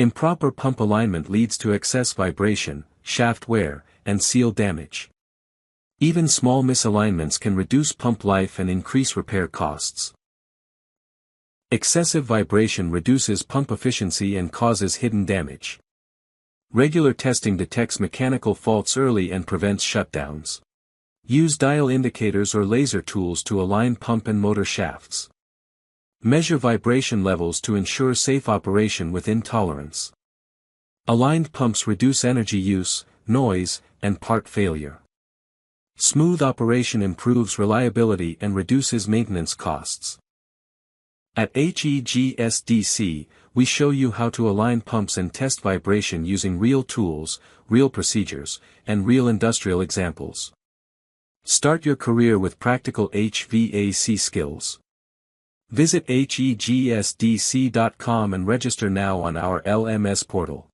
Improper pump alignment leads to excess vibration, shaft wear, and seal damage. Even small misalignments can reduce pump life and increase repair costs. Excessive vibration reduces pump efficiency and causes hidden damage. Regular testing detects mechanical faults early and prevents shutdowns. Use dial indicators or laser tools to align pump and motor shafts. Measure vibration levels to ensure safe operation within tolerance. Aligned pumps reduce energy use, noise, and part failure. Smooth operation improves reliability and reduces maintenance costs. At HEGSDC, we show you how to align pumps and test vibration using real tools, real procedures, and real industrial examples. Start your career with practical HVAC skills. Visit HEGSDC.com and register now on our LMS portal.